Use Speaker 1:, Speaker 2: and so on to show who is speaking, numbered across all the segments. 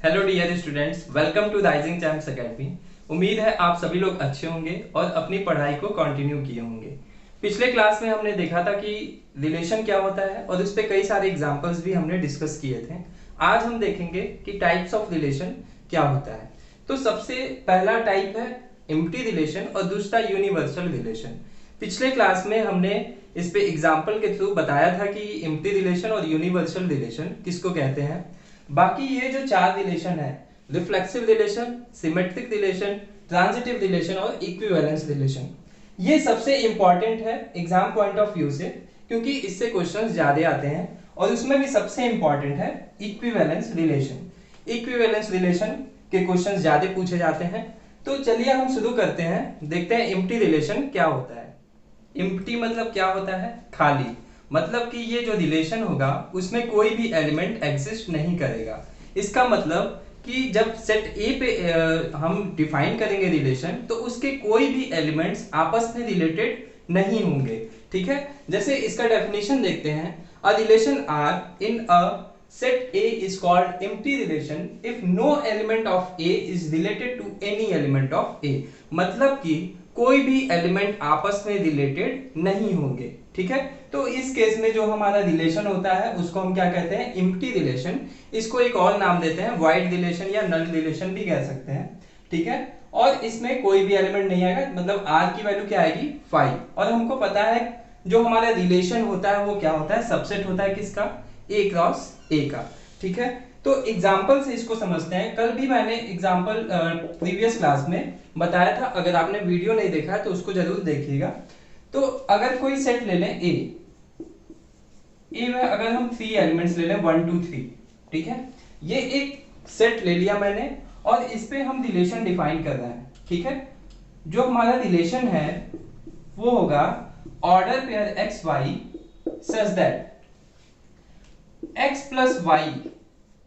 Speaker 1: Hello dear students, welcome to Rising Champs Academy. उम्मीद है आप सभी लोग अच्छे होंगे और अपनी पढ़ाई को कंटिन्यू किए होंगे। पिछले क्लास में हमने देखा था कि रिलेशन क्या होता है और उस पर कई सारे एग्जांपल्स भी हमने डिस्कस किए थे। आज हम देखेंगे कि टाइप्स ऑफ रिलेशन क्या होता है। तो सबसे पहला टाइप है एम्प्टी रिलेशन और दूसरा यूनिवर्सल रिलेशन। पिछले क्लास में हमने इस पे एग्जाम्पल के थ्रू बताया था कि एम्प्टी रिलेशन और यूनिवर्सल रिलेशन किसको कहते हैं। बाकी ये जो चार रिलेशन है, reflexive relation, symmetric relation, transitive relation और इक्विवेलेंस रिलेशन, ये सबसे इंपॉर्टेंट है एग्जाम पॉइंट ऑफ व्यू से, क्योंकि इससे क्वेश्चंस ज्यादा आते हैं और उसमें भी सबसे इंपॉर्टेंट है इक्विवेलेंस रिलेशन। इक्विवेलेंस रिलेशन के क्वेश्चंस ज्यादा पूछे जाते हैं। तो चलिए हम शुरू करते हैं, देखते हैं एम्प्टी रिलेशन क्या होता है। एम्प्टी मतलब क्या होता है? खाली। मतलब कि ये जो रिलेशन होगा उसमें कोई भी एलिमेंट एग्जिस्ट नहीं करेगा। इसका मतलब कि जब सेट ए पे हम डिफाइन करेंगे रिलेशन, तो उसके कोई भी एलिमेंट्स आपस में रिलेटेड नहीं होंगे। ठीक है, जैसे इसका डेफिनेशन देखते हैं। A relation R in a set A is called empty relation if no element of A is related to any element of A। मतलब कि कोई भी एलिमेंट आपस में रिलेटेड नहीं होंगे। ठीक है, तो इस केस में जो हमारा रिलेशन होता है उसको हम क्या कहते हैं? Empty relation. इसको एक और नाम देते हैं वाइड रिलेशन या नल रिलेशन भी कह सकते हैं। ठीक है, और इसमें कोई भी एलिमेंट नहीं आएगा, मतलब r की वैल्यू क्या आएगी? 5। और हमको पता है जो हमारा रिलेशन होता है वो क्या होता है? सबसेट होता है किसका? A क्रॉस A का। ठीक है, तो एग्जाम्पल से इसको समझते हैं। कल भी मैंने एग्जाम्पल प्रीवियस क्लास में बताया था, अगर आपने वीडियो नहीं देखा है तो उसको जरूर देखिएगा। तो अगर कोई सेट ले लें A में अगर हम 3 एलिमेंट्स ले लें 1 2 3, ठीक है, ये एक सेट ले लिया मैंने और इस पे हम रिलेशन डिफाइन कर रहे हैं। ठीक है, जो हमारा रिलेशन है वो होगा order pair x y such that x plus y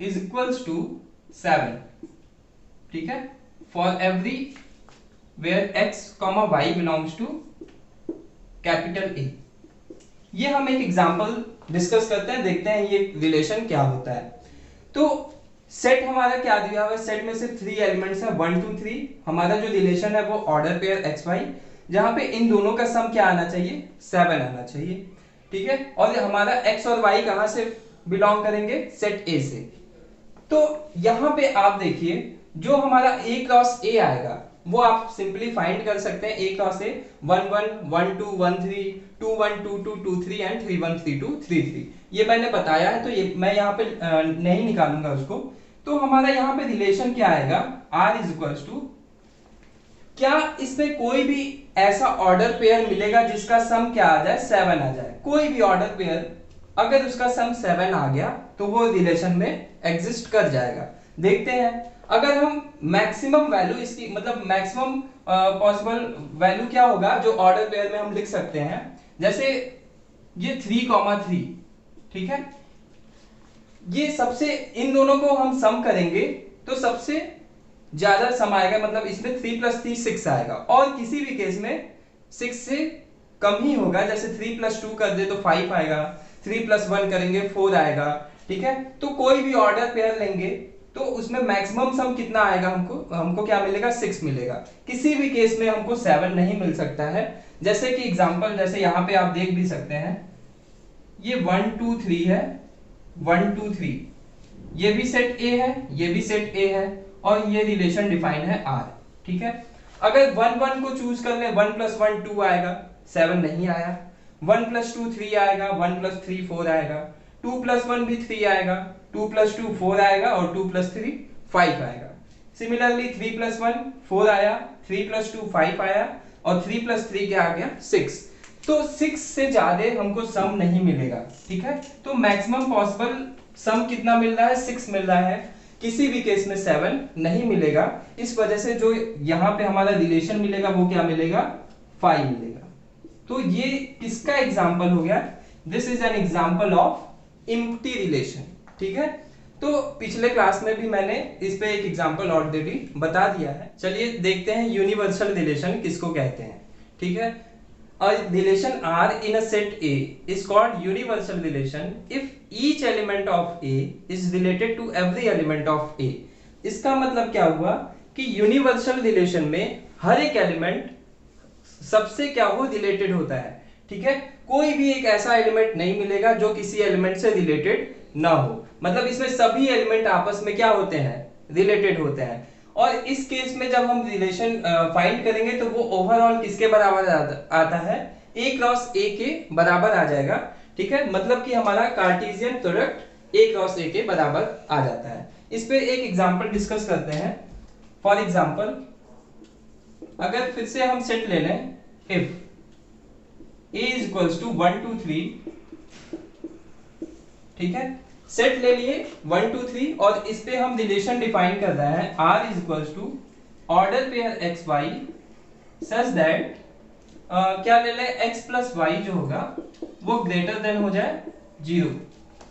Speaker 1: is equals to 7। ठीक है, for every where x comma y belongs to capital A। ये हम एक एग्जांपल डिस्कस करते हैं, देखते हैं ये रिलेशन क्या होता है। तो सेट हमारा क्या दिया हुआ है? सेट में से 3 एलिमेंट्स हैं 1 2 3। हमारा जो रिलेशन है वो ऑर्डर पेयर एक्स वाई, जहां पे इन दोनों का सम क्या आना चाहिए? 7 आना चाहिए। ठीक है, और हमारा x और y कहां से बिलोंग करेंगे? सेट A से। तो यहां पे आप देखिए जो हमारा A क्रॉस A आएगा वो आप सिंपली फाइंड कर सकते हैं। A cross A 1 1 1 2 1 3 2 1 2 2 2 3 and 3 1 3 2 3 3। ये मैंने बताया है, तो ये मैं यहाँ पे नहीं निकालूंगा उसको। तो हमारा यहाँ पे रिलेशन क्या आएगा? R इज इक्वल्स टू, क्या इसमें कोई भी ऐसा ऑर्डर पेयर मिलेगा जिसका सम क्या आ जाए? 7 आ जाए। कोई भी ऑर्डर पेयर अगर उसका सम 7 आ गया तो वो रिलेशन में एग्जिस्ट कर जाएगा। देखते हैं, अगर हम मैक्सिमम वैल्यू इसकी, मतलब मैक्सिमम पॉसिबल वैल्यू क्या होगा जो ऑर्डर पेयर में हम लिख सकते हैं, जैसे ये 3,3। ठीक है, ये सबसे, इन दोनों को हम सम करेंगे तो सबसे ज्यादा सम आएगा, मतलब इसमें 3 + 3 6 आएगा। और किसी भी केस में 6 से कम ही होगा, जैसे 3 + 2 कर दे तो 5 आएगा, 3 + 1 करेंगे 4 आएगा। ठीक है, तो कोई भी ऑर्डर पेयर लेंगे तो उसमें मैक्सिमम सम कितना आएगा? हमको क्या मिलेगा? 6 मिलेगा। किसी भी केस में हमको 7 नहीं मिल सकता है। जैसे कि एग्जांपल, जैसे यहाँ पे आप देख भी सकते हैं, ये 1 2 3 है, 1 2 3, ये भी सेट A है, ये भी सेट A है, और ये रिलेशन डिफाइन है R। ठीक है, अगर 1 1 को चूज कर ले, 1 + 1 2 आएगा, 7 नहीं आया। 1 + 2 3 आएगा, 1 + 3 4 आएगा, 2 + 1 भी 3 आएगा, 2 + 2 4 आएगा, और 2 + 3 5 आएगा। सिमिलरली 3 + 1 4 आया, 3 + 2 5 आया, और 3 + 3 क्या आ गया? 6। तो 6 से ज्यादा हमको सम नहीं मिलेगा। ठीक है, तो मैक्सिमम पॉसिबल सम कितना मिल रहा है? 6 मिल रहा है। किसी भी केस में 7 नहीं मिलेगा। इस वजह से जो यहाँ पे हमारा रिलेशन मिलेगा वो क्या मिलेगा? 5 मिलेगा। तो ये किसका एग्जाम्पल हो गया? This is an example of empty relation. ठीक है, तो पिछले क्लास में भी मैंने इस पे एक एग्जाम्पल ऑलरेडी बता दिया है। चलिए देखते हैं यूनिवर्सल रिलेशन किसको कहते हैं। ठीक है, a relation R in a set A is called universal relation if each element of A is related to every element of A। इसका मतलब क्या हुआ कि यूनिवर्सल रिलेशन में हर एक एलिमेंट सबसे क्या हो रिलेटेड होता है। ठीक है, कोई भी एक ऐसा एलिमेंट नहीं मिलेगा जो किसी एलिमेंट से रिलेटेड ना हो, मतलब इसमें सभी एलिमेंट आपस में क्या होते हैं, रिलेटेड होते हैं। और इस केस में जब हम रिलेशन फाइंड करेंगे तो वो ओवरऑल किसके बराबर आता है, ए क्रॉस ए के बराबर आ जाएगा। ठीक है, मतलब कि हमारा कार्टेशियन प्रोडक्ट ए क्रॉस ए के बराबर आ जाता है। इस पे एक एग्जांपल डिस्कस करते हैं। फॉर एग्जांपल अगर फिर से हम सेट ले लें, if a is equals to 1 2 3, ठीक है, सेट ले लिए 1 2 3 और इस पे हम रिलेशन डिफाइन कर रहे हैं r is equals to order pair x y such that क्या ले ले x प्लस y जो होगा वो ग्रेटर देन हो जाए 0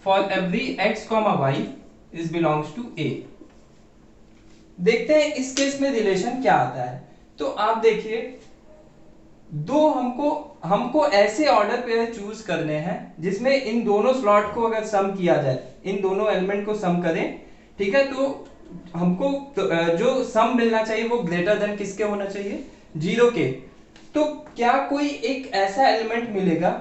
Speaker 1: for every x comma y is belongs to a। देखते हैं इस केस में रिलेशन क्या आता है। तो आप देखिए, दो हमको ऐसे ऑर्डर पेयर चूज करने हैं जिसमें इन दोनों स्लॉट को अगर सम किया जाए, इन दोनों एलिमेंट को सम करें, ठीक है, तो हमको जो सम मिलना चाहिए वो ग्रेटर देन किसके होना चाहिए, 0 के। तो क्या कोई एक ऐसा एलिमेंट मिलेगा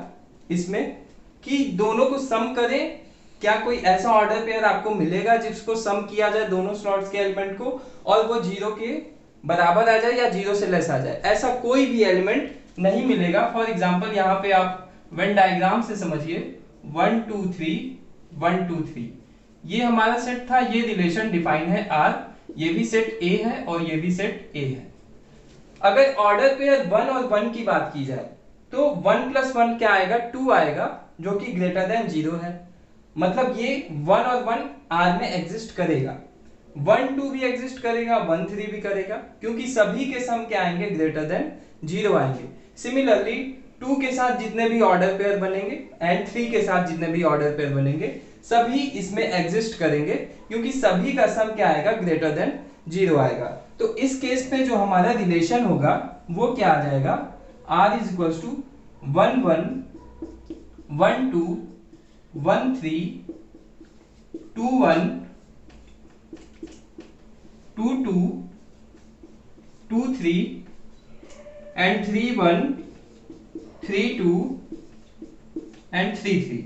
Speaker 1: इसमें कि दोनों को सम करें, क्या कोई ऐसा ऑर्डर पेयर आपको मिलेगा जिसको सम किया जाए दोनों स्लॉट्स के एलिमेंट को और वो 0 के बराबर आ जाए या 0 से लेस आ जाए? ऐसा कोई भी एलिमेंट नहीं मिलेगा। फॉर एग्जांपल यहाँ पे आप वेन डायग्राम से समझिए 1 2 3 1 2 3 ये हमारा सेट था, ये रिलेशन डिफाइन है R, ये भी सेट A है और ये भी सेट A है। अगर ऑर्डर पेयर 1 और 1 की बात की जाए तो 1 प्लस 1 क्या आएगा, 2 आएगा जो कि ग्रेटर देन 0 है। मतलब ये 1 और 1 R में एग्जिस्ट करेगा, 1 2 भी एग्जिस्ट करेगा, 1 3 भी करेगा, क्योंकि सभी के सम क्या आएंगे, ग्रेटर देन 0 आएंगे। सिमिलरली 2 के साथ जितने भी ऑर्डर पेयर बनेंगे एंड 3 के साथ जितने भी ऑर्डर पेयर बनेंगे सभी इसमें एग्जिस्ट करेंगे, क्योंकि सभी का सम क्या आएगा, ग्रेटर देन 0 आएगा। तो इस केस में जो हमारा रिलेशन होगा वो क्या आ जाएगा, R is equals to 1 1 1 2 1 3 2 1 2 2 2 3 and 3 1 3 2 and 3 3।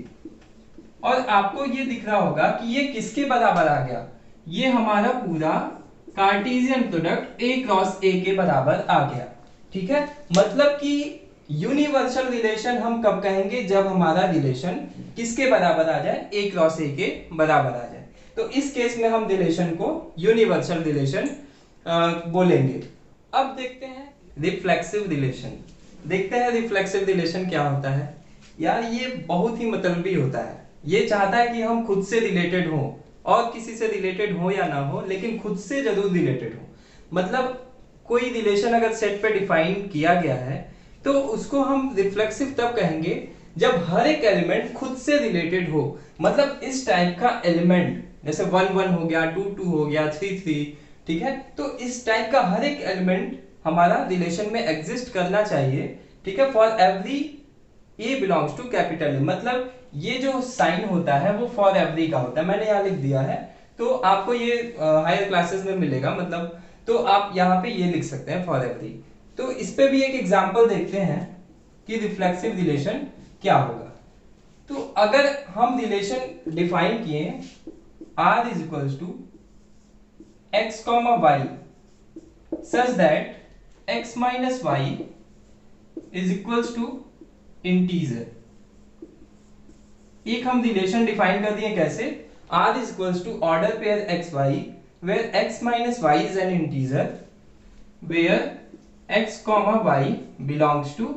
Speaker 1: और आपको ये दिख रहा होगा कि ये किसके बराबर आ गया, ये हमारा पूरा Cartesian product A cross A के बराबर आ गया। ठीक है, मतलब कि यूनिवर्सल रिलेशन हम कब कहेंगे, जब हमारा रिलेशन किसके बराबर आ जाए, A क्रॉस A के बराबर आ जाए। तो इस केस में हम रिलेशन को यूनिवर्सल रिलेशन बोलेंगे। अब देखते हैं रिफ्लेक्सिव रिलेशन। देखते हैं रिफ्लेक्सिव रिलेशन क्या होता है। यार ये बहुत ही मतलबी होता है, ये चाहता है कि हम खुद से रिलेटेड हो और किसी से रिलेटेड हो या ना हो, लेकिन खुद से जरूर रिलेटेड हो। मतलब कोई रिलेशन अगर सेट पे डिफाइन किया गया है तो उसको हम रिफ्लेक्सिव तब कहेंगे जब हर एक एलिमेंट खुद से रिलेटेड हो। मतलब इस टाइप का एलिमेंट, जैसे 1 1 हो गया, 2 2 हो गया, 3 3, ठीक है, तो इस टाइप का हर एक एलिमेंट हमारा रिलेशन में एग्जिस्ट करना चाहिए। ठीक है, for every a belongs to capital A, मतलब ये जो साइन होता है वो फॉर एवरी का होता है। मैंने यहाँ लिख दिया है, तो आपको ये हायर क्लासेस में मिलेगा, मतलब तो आप यहाँ पे ये लिख सकते हैं फॉर एवरी। तो इस पे भी एक एग्जांपल देखते हैं कि रिफ्लेक्सिव रिलेशन क्या होगा। तो अगर हम रिलेशन डिफाइन किए R is equals to x comma y such that x minus y is equals to integer. एक हम रिलेशन डिफाइन कर दिए कैसे, R is equals to order pair x y where x minus y is an integer where x comma y belongs to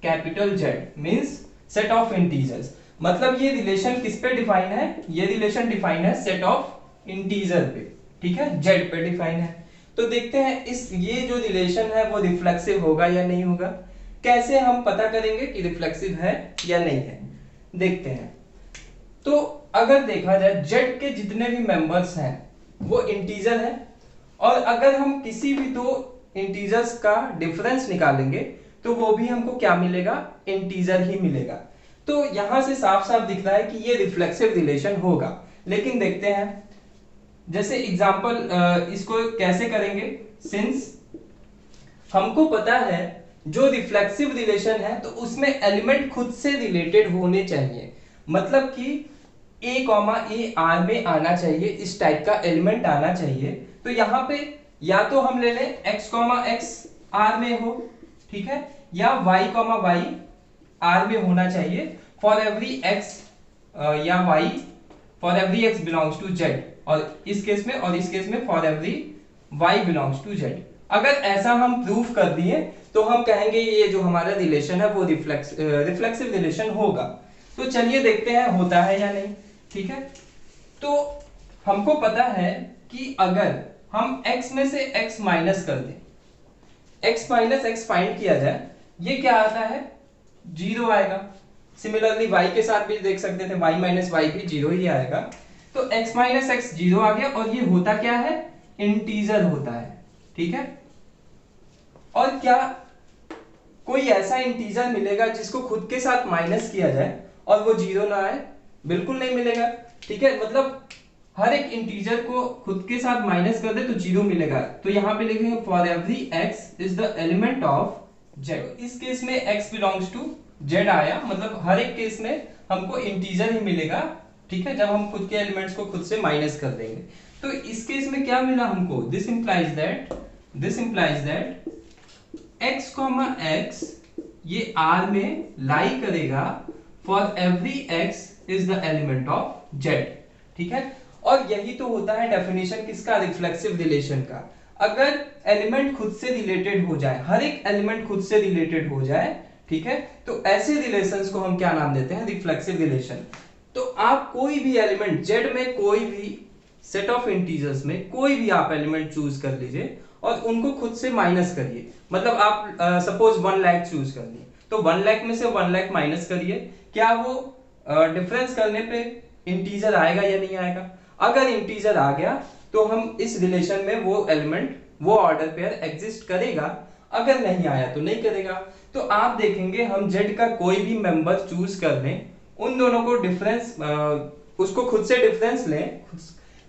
Speaker 1: capital Z means set of integers। मतलब ये relation किस पे define है, ये relation define है set of integer पे। ठीक है, Z पे डिफाइन है। तो देखते हैं इस ये जो रिलेशन है वो रिफ्लेक्सिव होगा या नहीं होगा। कैसे हम पता करेंगे कि रिफ्लेक्सिव है या नहीं है, देखते हैं। तो अगर देखा जाए Z के जितने भी मेंबर्स हैं वो इंटीजर है, और अगर हम किसी भी दो इंटीजर्स का डिफरेंस निकालेंगे तो वो भी हमको क्या मिलेगा, इंटीजर ही मिलेगा। तो यहां से साफ साफ दिख रहा है कि ये रिफ्लेक्सिव रिलेशन होगा। लेकिन देखते हैं जैसे एग्जांपल इसको कैसे करेंगे, सिंस हमको पता है जो रिफ्लेक्सिव रिलेशन है तो उसमें एलिमेंट खुद से रिलेटेड होने चाहिए, मतलब कि a कॉमा ए आर में आना चाहिए, इस टाइप का एलिमेंट आना चाहिए। तो यहाँ पे या तो हम ले लें x कॉमा एक्स आर में हो, ठीक है, या y कॉमा वाई आर में होना चाहिए फॉर एवरी x या y for every x belongs to z, और इस केस में for every y belongs to z। अगर ऐसा हम प्रूफ कर दिए तो हम कहेंगे ये जो हमारा रिलेशन है वो रिफ्लेक्सिव रिलेशन होगा। तो चलिए देखते हैं होता है या नहीं, ठीक है। तो हमको पता है कि अगर हम x में से x माइनस कर दें, x माइनस एक्स फाइंड किया जाए, ये क्या आता है, 0 आएगा। सिमिलरली y के साथ भी देख सकते थे, y माइनस वाई भी 0 ही आएगा। तो x माइनस एक्स 0 आ गया, और ये होता क्या है, इंटीजर होता है, ठीक है। और क्या कोई ऐसा इंटीजर मिलेगा जिसको खुद के साथ माइनस किया जाए और वो 0 ना आए, बिल्कुल नहीं मिलेगा, ठीक है। मतलब हर एक इंटीजर को खुद के साथ माइनस कर दे तो 0 मिलेगा। तो यहां पे लिखेंगे for every x is the element of z। इस केस में x बिलोंग्स टू z आया, मतलब हर एक केस में हमको इंटीजर ही मिलेगा, ठीक है, जब हम खुद के एलिमेंट्स को खुद से माइनस कर देंगे। तो इस केस में क्या मिला हमको, this implies that x comma x ये R में लाई करेगा for every x is the element of z, ठीक है। और यही तो होता है डेफिनेशन किसका, रिफ्लेक्सिव रिलेशन का। अगर एलिमेंट खुद से रिलेटेड हो जाए, हर एक एलिमेंट खुद से रिलेटेड हो जाए, ठीक है, तो ऐसे रिलेशंस को हम क्या नाम देते हैं, रिफ्लेक्सिव रिलेशन। तो आप कोई भी एलिमेंट z में, कोई भी सेट ऑफ इंटीजर्स में कोई भी आप एलिमेंट चूज कर लीजिए और उनको खुद से माइनस करिए। मतलब आप सपोज 1 लाख चूज कर लिए, तो 1 लाख में से 1 लाख माइनस करिए, क्या वो डिफरेंस करने पे इंटीजर आएगा या नहीं आएगा। अगर इंटीजर आ गया तो हम इस रिलेशन में वो एलिमेंट, वो ऑर्डर पेयर एग्जिस्ट करेगा, अगर नहीं आया तो नहीं करेगा। तो आप देखेंगे हम z का कोई भी मेंबर चूज कर लें, उन दोनों को डिफरेंस, उसको खुद से डिफरेंस लें,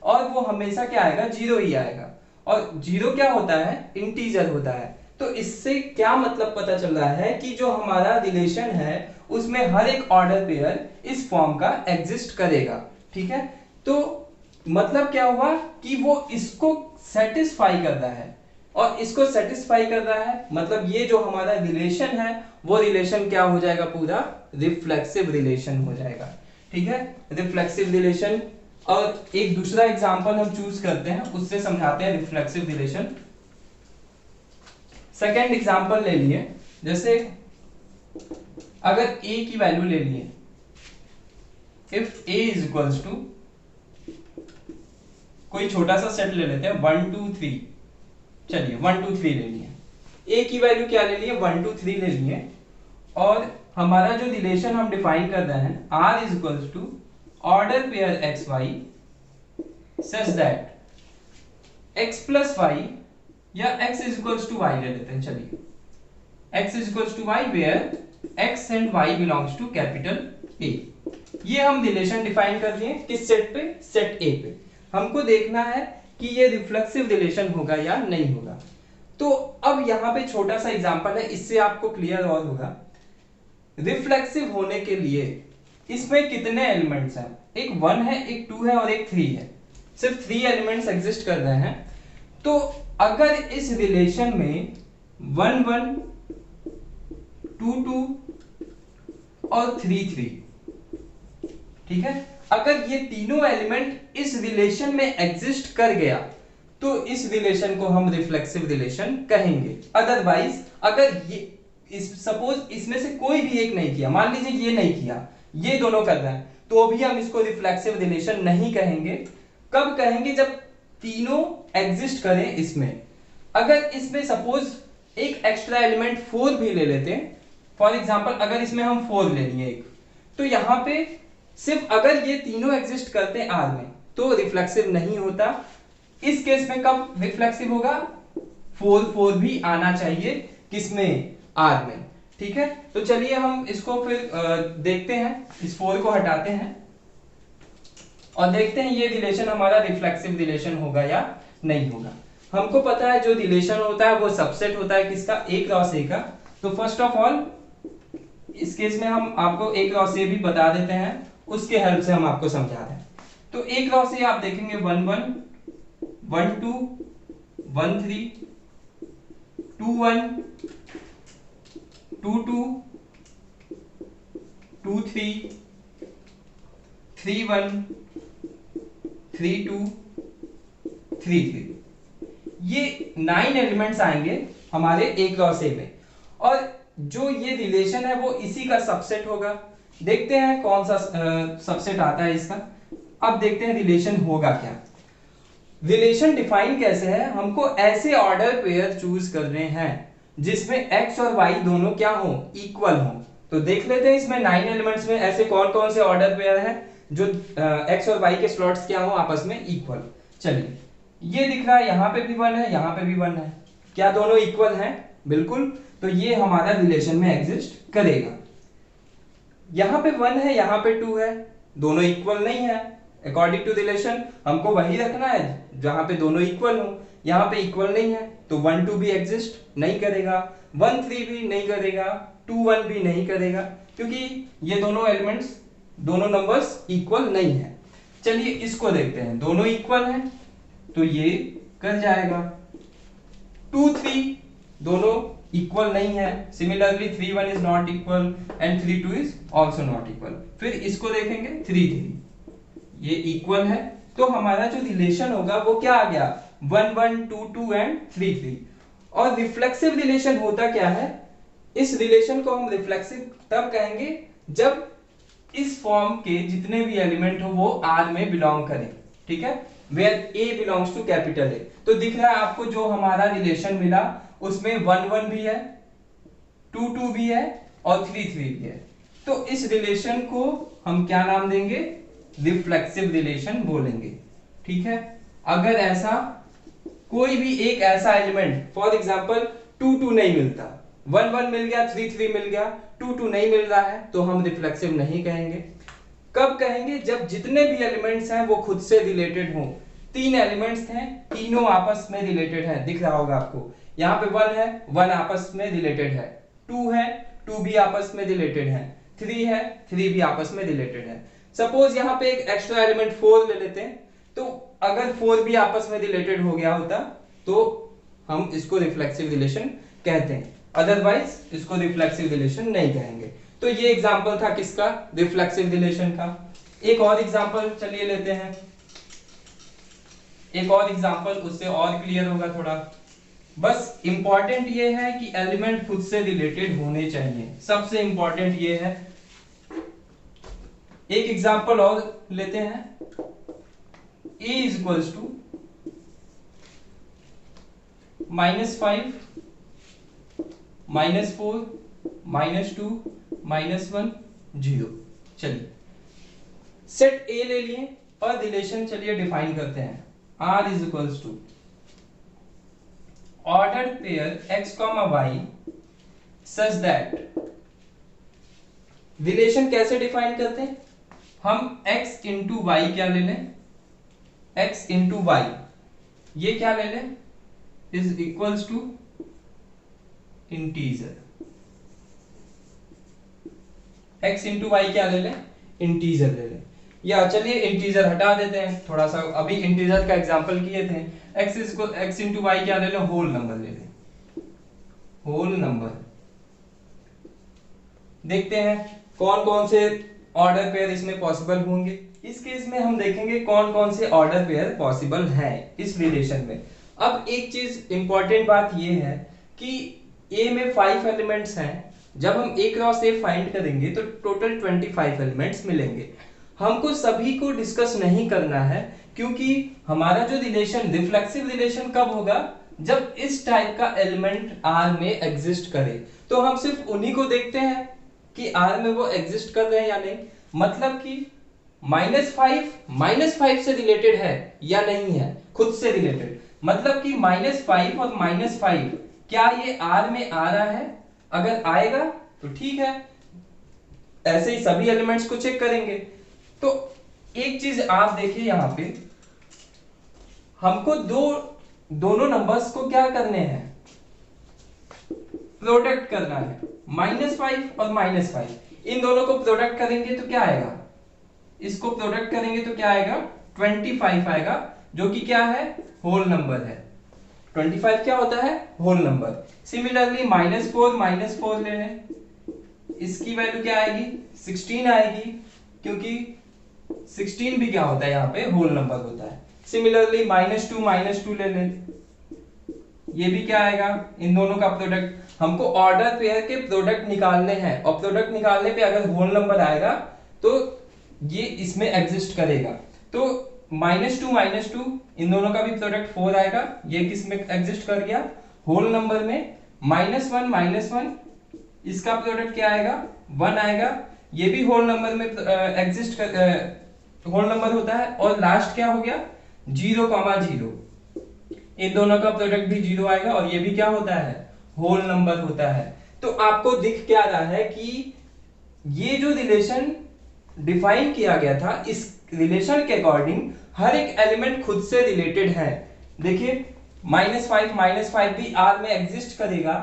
Speaker 1: और वो हमेशा क्या आएगा, 0 ही आएगा। और 0 क्या होता है, इंटीजर होता है। तो इससे क्या मतलब पता चल रहा है कि जो हमारा रिलेशन है उसमें हर एक ऑर्डर पेयर इस फॉर्म का एग्जिस्ट करेगा, ठीक है। तो मतलब क्या हुआ कि वो इसको सेटिस्फाई कर रहा है, और इसको सेटिस्फाई कर रहा है, मतलब ये जो हमारा रिलेशन है वो रिलेशन क्या हो जाएगा, पूरा रिफ्लेक्सिव रिलेशन हो जाएगा, ठीक है, रिफ्लेक्सिव रिलेशन। और एक दूसरा एग्जांपल हम चूज करते हैं, उससे समझाते हैं रिफ्लेक्सिव रिलेशन। सेकेंड एग्जांपल ले लिए, जैसे अगर a की वैल्यू ले लिए, if a is equals to, कोई छोटा सा सेट ले लेते हैं 1 2 3, चलिए 1 2 3 ले लिए, a की वैल्यू क्या ले लिए, 1 2 3 ले लिए, और हमारा जो रिलेशन हम डिफाइन कर रहे हैं r is equals to order pair x y such that x plus y, या x is equals to y ले लेते हैं, चलिए x is equals to y where x and y belongs to capital A। ये हम relation define कर लिए किस सेट पे, सेट A पे। हमको देखना है कि ये रिफ्लेक्सिव रिलेशन होगा या नहीं होगा। तो अब यहाँ पे छोटा सा एग्जांपल है, इससे आपको क्लियर और होगा। रिफ्लेक्सिव होने के लिए इसमें कितने एलिमेंट्स हैं, एक 1 है, एक 2 है और एक 3 है, सिर्फ 3 एलिमेंट्स एग्जिस्ट कर रहे हैं। तो अगर इस रिलेशन में 1 1 2 2 और 3 3, ठीक है, अगर ये तीनों एलिमेंट इस रिलेशन में एग्जिस्ट कर गया तो इस रिलेशन को हम रिफ्लेक्सिव रिलेशन कहेंगे। अदरवाइज अगर ये सपोज इसमें से कोई भी एक नहीं किया, मान लीजिए ये नहीं किया, ये दोनों कर रहे हैं, तो भी हम इसको रिफ्लेक्सिव रिलेशन नहीं कहेंगे। कब कहेंगे, जब तीनों एग्जिस्ट करें इसमें। अगर इसमें सपोज एक एक्स्ट्रा एलिमेंट 4 भी ले लेते हैं, फॉर एग्जांपल अगर इसमें हम 4 ले लिए एक, तो यहां पे सिर्फ अगर ये तीनों एग्जिस्ट करते हैं आर में तो रिफ्लेक्सिव नहीं होता। इस केस में कब रिफ्लेक्सिव होगा, 4 4 भी आना चाहिए किसमें, आर में, ठीक है। तो चलिए हम इसको फिर देखते हैं, इस 4 को हटाते हैं और देखते हैं ये रिलेशन हमारा रिफ्लेक्सिव रिलेशन होगा या नहीं होगा। हमको पता है जो रिलेशन होता है वो सबसेट होता है किसका, A क्रॉस A का। तो फर्स्ट ऑफ ऑल इस केस में हम आपको A क्रॉस A भी बता देते हैं, उसके हेल्प से हम आपको समझा रहे हैं। तो A क्रॉस A आप देखेंगे 1 1 1 2 1 3 2 1 2 2 2 3 3 1 3 2 3 3। ये 9 एलिमेंट्स आएंगे हमारे A क्रॉस A में, और जो ये रिलेशन है वो इसी का सबसेट होगा। देखते हैं कौन सा सबसेट आता है इसका। अब देखते हैं रिलेशन होगा क्या। रिलेशन डिफाइन कैसे है, हमको ऐसे ऑर्डर पेयर चूज करने हैं जिसमें x और y दोनों क्या हो, इक्वल हो। तो देख लेते हैं इसमें 9 एलिमेंट्स में ऐसे कौन कौन से ऑर्डर पेयर हैं जो x और y के स्लॉट्स क्या हो आपस में इक्वल। चलिए ये दिख रहा है, यहाँ पे भी 1 है, यहाँ पे भी 1 है, क्या दोनों इक्वल हैं? बिल्कुल। तो ये हमारा रिलेशन में एग्जिस्ट करेगा। यहाँ पे 1 है, यहाँ पे 2 है, दोनों इक्वल नहीं है। अकॉर्डिंग टू रिलेशन हमको वही रखना है जहां पे दोनों इक्वल हो। यहाँ पे इक्वल नहीं है तो 1 2 भी एग्जिस्ट नहीं करेगा, 1 3 भी नहीं करेगा, 2 1 भी नहीं करेगा, क्योंकि ये दोनों एलिमेंट्स, दोनों नंबर्स इक्वल नहीं है। चलिए इसको देखते हैं, दोनों इक्वल हैं तो ये कर जाएगा। 2 3 दोनों इक्वल नहीं है, similarly 3 1 is not equal and 3 2 is also not equal. फिर इसको देखेंगे 3 3 ये इक्वल है, तो हमारा जो रिलेशन होगा वो क्या आ गया, 1 1 2 2 एंड 3 3। और रिफ्लेक्सिव रिलेशन होता क्या है, इस रिलेशन को हम रिफ्लेक्सिव तब कहेंगे जब इस फॉर्म के जितने भी एलिमेंट हो वो R में बिलोंग करें, ठीक है, where A belongs to capital A। तो दिख रहा है आपको जो हमारा रिलेशन मिला उसमें 1 1 भी है, 2 2 भी है और 3 3 भी है। तो इस रिलेशन को हम क्या नाम देंगे, रिफ्लेक्सिव रिलेशन बोलेंगे, ठीक है। अगर ऐसा कोई भी एक ऐसा एलिमेंट, फॉर एग्जांपल 2 2 नहीं मिलता, 1 1 मिल गया, 3 3 मिल गया, 2 2 नहीं मिल रहा है, तो हम रिफ्लेक्सिव नहीं कहेंगे। कब कहेंगे, जब जितने भी एलिमेंट्स हैं वो खुद से रिलेटेड हों। 3 एलिमेंट्स हैं, तीनों आपस में रिलेटेड हैं, दिख रहा होगा आपको। यहाँ पे 1 है, 1 आपस में रिलेटेड है, 2 है, 2 भी आपस में रिलेटेड है, 3 है, 3 भी आपस में रिलेटेड है। सपोज यहाँ पे एक एक्स्ट्रा एलिमेंट 4 ले लेते हैं, तो अगर 4 भी आपस में रिलेटेड हो गया होता तो हम इसको रिफ्लेक्सिव रिलेशन कहते हैं, अदरवाइज इसको रिफ्लेक्सिव रिलेशन नहीं कहेंगे। तो ये एग्जांपल था किसका, रिफ्लेक्सिव रिलेशन का। एक और एग्जांपल चलिए लेते हैं, एक और एग्जांपल, उससे और क्लियर होगा थोड़ा। बस इंपॉर्टेंट ये है कि एलिमेंट खुद से रिलेटेड होने चाहिए, सबसे इंपॉर्टेंट ये है। एक एग्जांपल और लेते हैं, a is equals to -5 -4 -2 -1 0। चलिए सेट A ले लिए और रिलेशन चलिए डिफाइन करते हैं। R is equals to ordered pair x, y such that, relation कैसे डिफाइन करते हैं, हम x इंटू वाई क्या ले लें, x इंटू वाई ये क्या ले लें, is equals to integer. x into y क्या ले लें, इंटीजर ले लें। या चलिए इंटीजर हटा देते हैं थोड़ा सा, अभी इंटीजर का एग्जांपल किए थे। x इंटू वाई क्या ले लें, होल नंबर ले लें, होल नंबर। देखते हैं कौन कौन से ऑर्डर पेयर इसमें पॉसिबल होंगे। इस केस में हम देखेंगे कौन कौन से ऑर्डर पेयर पॉसिबल हैं इस रिलेशन में। अब एक चीज इंपॉर्टेंट बात ये है कि A में 5 एलिमेंट्स हैं, जब हम A क्रॉस A फाइंड करेंगे तो टोटल 25 एलिमेंट्स मिलेंगे। हमको सभी को डिस्कस नहीं करना है, क्योंकि हमारा जो रिलेशन, रिफ्लेक्सिव रिलेशन कब होगा, जब इस टाइप का एलिमेंट R में एग्जिस्ट करे। तो हम सिर्फ उन्हीं को देखते हैं कि R में वो एग्जिस्ट कर रहे हैं या नहीं। मतलब कि -5 से रिलेटेड है या नहीं है, खुद से रिलेटेड। मतलब कि -5 और -5 क्या ये R में आ रहा है, अगर आएगा तो ठीक है, ऐसे ही सभी एलिमेंट्स को चेक करेंगे। तो एक चीज आप देखिए यहाँ पे, हमको दोनों नंबर्स को क्या करने हैं, प्रोडक्ट करना है। -5 और -5 इन दोनों को प्रोडक्ट करेंगे तो क्या आएगा, इसको प्रोडक्ट करेंगे तो क्या आएगा, 25 आएगा, जो कि क्या है, होल नंबर है। 25 क्या होता है, होल नंबर। सिमिलरली -4 ले लें, इसकी वैल्यू क्या आएगी, 16 आएगी, क्योंकि 16 भी क्या होता है, यहाँ पे होल नंबर होता है। सिमिलरली -2 ले लें, ये भी क्या आएगा, इन दोनों का प्रोडक्ट। हमको ऑर्डर पेयर के प्रोडक्ट निकालने हैं, और प्रोडक्ट निकालने पे अगर होल नंबर आएगा तो ये इसमें एग्जिस्ट करेगा। तो -2 इन दोनों का भी प्रोडक्ट 4 आएगा, ये किस में एग्जिस्ट कर गया, होल नंबर में। -1 इसका प्रोडक्ट क्या आएगा, 1 आएगा, ये भी होल नंबर में एग्जिस्ट कर, होल नंबर होता है। और लास्ट क्या हो गया, 0,0, इन दोनों का प्रोडक्ट भी 0 आएगा, और ये भी क्या होता है, होल नंबर होता है। तो आपको दिख क्या रहा है कि ये जो रिलेशन डिफाइन किया गया था, इस रिलेशन के अकॉर्डिंग हर एक एलिमेंट खुद से रिलेटेड है। देखिए -5 भी R में एग्जिस्ट करेगा,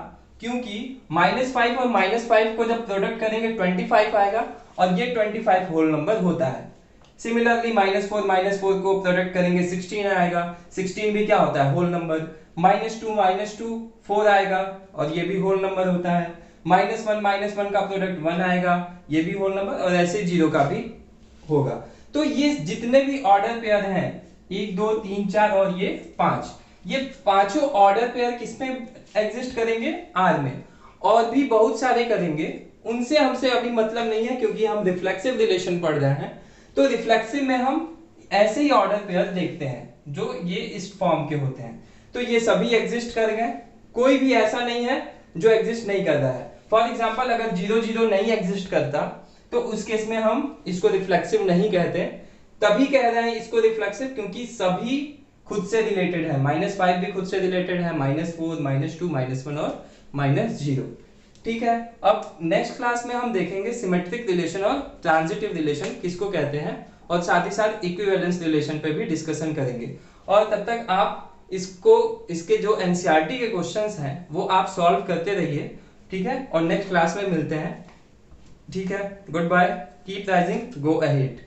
Speaker 1: क्योंकि -5 और -5 को जब प्रोडक्ट करेंगे 25 आएगा, और ये 25 होल नंबर होता है। सिमिलरली -4 को प्रोडक्ट करेंगे 16 आएगा, 16 भी क्या होता है, होल नंबर। -2 4 आएगा, और ये भी होल नंबर होता है। -1 का प्रोडक्ट 1 आएगा, ये भी होल नंबर, और ऐसे 0 का भी होगा। तो ये जितने भी ऑर्डर पेयर हैं, 1 2 3 4 और ये 5, ये पांचों ऑर्डर पेयर किसमें एग्जिस्ट करेंगे, R में। और भी बहुत सारे करेंगे, उनसे हमसे अभी मतलब नहीं है, क्योंकि हम रिफ्लेक्सिव रिलेशन पढ़ रहे हैं। तो रिफ्लेक्सिव में हम ऐसे ही ऑर्डर पेयर देखते हैं, जो ये इस फॉर्म के होते हैं। तो ये सभी एग्जिस्ट कर गए, कोई भी ऐसा नहीं है जो एग्जिस्ट नहीं कर रहा है। फॉर एग्जांपल अगर 0 0 नहीं एग्जिस्ट करता, तो उस केस में हम इसको रिफ्लेक्सिव नहीं कहते। तभी कह रहे हैं इसको रिफ्लेक्सिव, क्योंकि सभी खुद से रिलेटेड है। -5 भी खुद से रिलेटेड है, -4 -2 -1 और -0। ठीक है, अब नेक्स्ट क्लास में हम देखेंगे सिमेट्रिक रिलेशन और ट्रांजिटिव रिलेशन किसको कहते हैं, और साथ ही साथ इक्विवेलेंस रिलेशन पे भी डिस्कशन करेंगे। और तब तक आप इसके जो एनसीईआरटी के क्वेश्चंस हैं वो आप सॉल्व करते रहिए, ठीक है। और नेक्स्ट क्लास में मिलते हैं, ठीक है। Good bye, keep rising, go ahead.